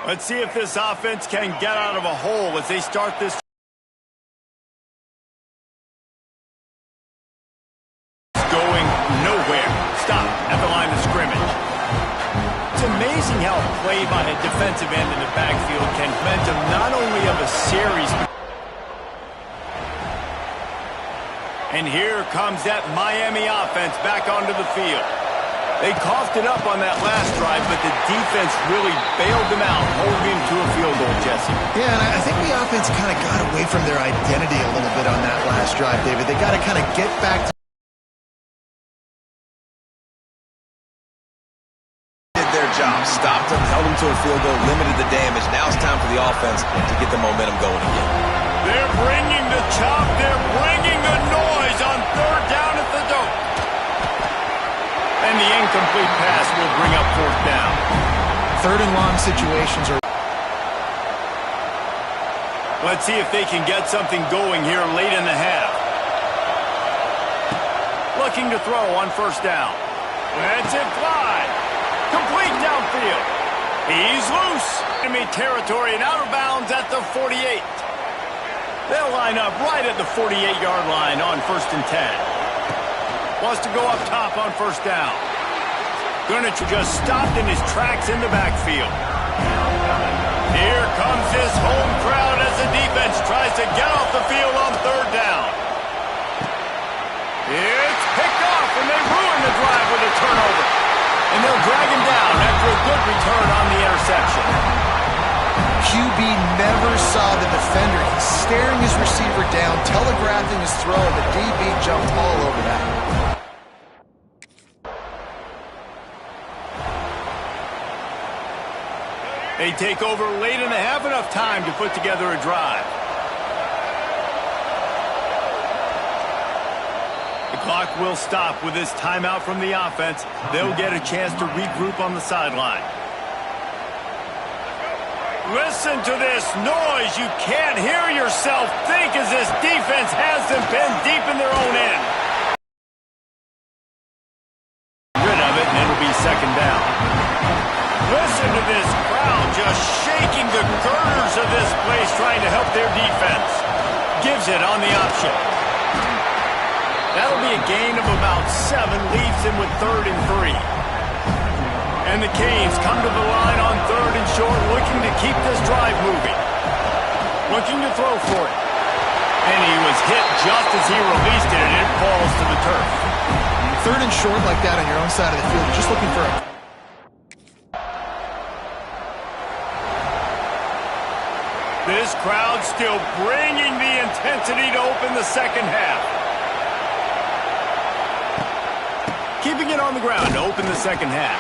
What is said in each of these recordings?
Let's see if this offense can get out of a hole as they start this. Going nowhere. Stop at the line of scrimmage. It's amazing how a play by a defensive end in the backfield can momentum not only of a series, but and here comes that Miami offense back onto the field. They coughed it up on that last drive, but the defense really bailed them out, holding him to a field goal, Jesse. Yeah, and I think the offense kind of got away from their identity a little bit on that last drive, David. They got to kind of get back to their job. Stopped them, held them to a field goal, limited the damage. Now it's time for the offense to get the momentum going again. They're bringing the chop. They're bringing the noise on third down at the dope. And the incomplete pass will bring up fourth down. third and long situations are... Let's see if they can get something going here late in the half. Looking to throw on first down. Let's it fly. Complete downfield. He's loose. Enemy territory and out of bounds at the 48. They'll line up right at the 48-yard line on 1st and 10. Wants to go up top on first down. Gurnich just stopped in his tracks in the backfield. Here comes his home crowd as the defense tries to get off the field on third down. It's picked off, and they ruin the drive with a turnover. And they'll drag him down after a good return on the interception. QB never saw the defender. He's staring his receiver down, telegraphing his throw. The DB jumped all over that. They take over late and they have enough time to put together a drive. The clock will stop with this timeout from the offense. They'll get a chance to regroup on the sideline. Listen to this noise. You can't hear yourself think as this defense has them pinned deep in their own end. Rid of it, and it'll be second down. Listen to this crowd just shaking the girders of this place trying to help their defense. Gives it on the option. That'll be a gain of about 7, leaves him with 3rd and 3. And the Canes come to the line on 3rd and short, looking to keep this drive moving. Looking to throw for it. And he was hit just as he released it, and it falls to the turf. 3rd and short like that on your own side of the field, you're just looking for a... This crowd still bringing the intensity to open the second half. Keeping it on the ground to open the second half.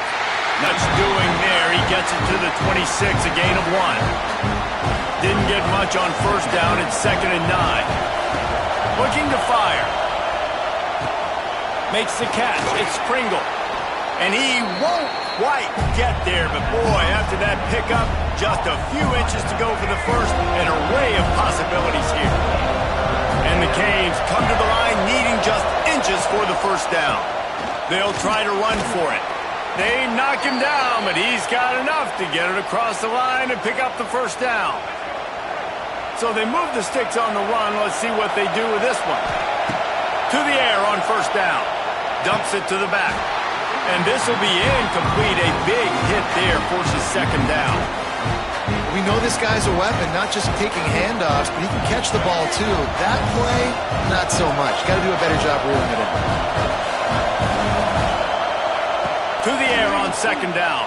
Much doing there. He gets it to the 26, a gain of 1. Didn't get much on first down. It's 2nd and 9. Looking to fire. Makes the catch. It's Pringle. And he won't quite get there, but boy, after that pickup, just a few inches to go for the first, an array of possibilities here. And the Canes come to the line needing just inches for the first down. They'll try to run for it. They knock him down, but he's got enough to get it across the line and pick up the first down. So they move the sticks on the run. Let's see what they do with this one. To the air on first down. Dumps it to the back. And this will be incomplete. A big hit there forces second down. We know this guy's a weapon, not just taking handoffs, but he can catch the ball too. That play, not so much. Got to do a better job reeling it in. To the air on second down.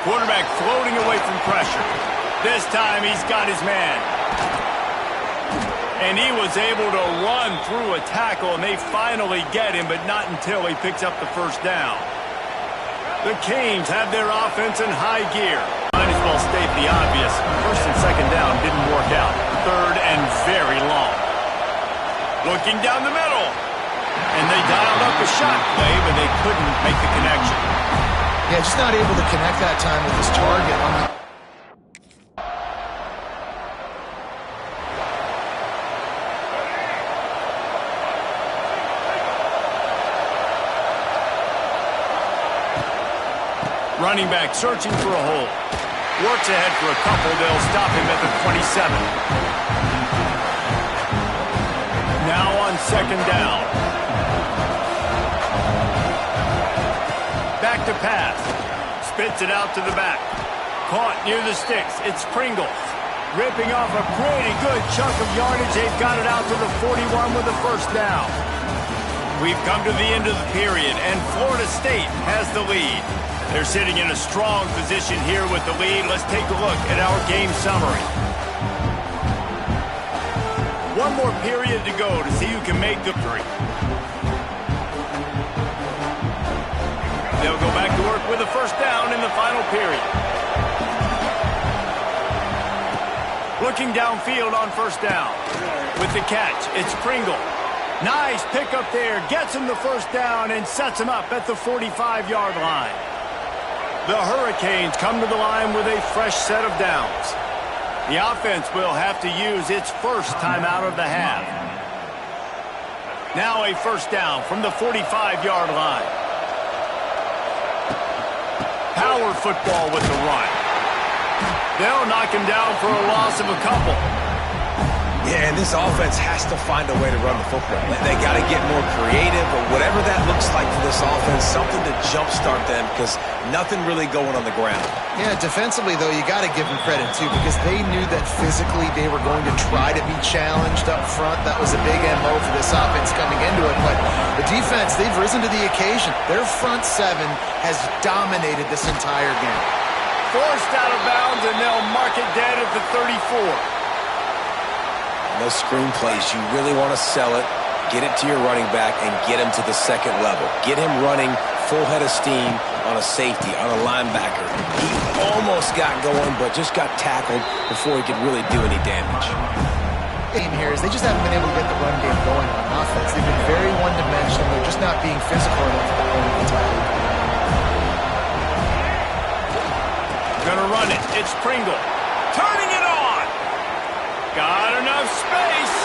Quarterback floating away from pressure. This time he's got his man. And he was able to run through a tackle, and they finally get him, but not until he picks up the first down. The Canes have their offense in high gear. Might as well state the obvious. First and second down didn't work out. 3rd and very long. Looking down the middle. And they dialed up a shot play, but they couldn't make the connection. Yeah, just not able to connect that time with his target. Running back searching for a hole. Works ahead for a couple. They'll stop him at the 27. Now on second down. Back to pass. Spits it out to the back. Caught near the sticks. It's Pringles. Ripping off a pretty good chunk of yardage. They've got it out to the 41 with the first down. We've come to the end of the period, and Florida State has the lead. They're sitting in a strong position here with the lead. Let's take a look at our game summary. One more period to go to see who can make the three. They'll go back to work with a first down in the final period. Looking downfield on first down. With the catch, it's Pringle. Nice pickup there. Gets him the first down and sets him up at the 45-yard line. The Hurricanes come to the line with a fresh set of downs. The offense will have to use its first timeout of the half. Now a first down from the 45-yard line. Power football with the run. They'll knock him down for a loss of a couple. Yeah, and this offense has to find a way to run the football. They got to get more creative, but whatever that looks like for this offense, something to jumpstart them because nothing really going on the ground. Yeah, defensively, though, you got to give them credit, too, because they knew that physically they were going to try to be challenged up front. That was a big MO for this offense coming into it, but the defense, they've risen to the occasion. Their front seven has dominated this entire game. Forced out of bounds, and they'll mark it dead at the 34. Those screen plays, you really want to sell it, get it to your running back, and get him to the second level. Get him running full head of steam on a safety, on a linebacker. He almost got going, but just got tackled before he could really do any damage. Game here is they just haven't been able to get the run game going on offense. They've been very one-dimensional. They're just not being physical enough at the point of attack. Gonna run it. It's Pringle. Turning it on. Got enough space.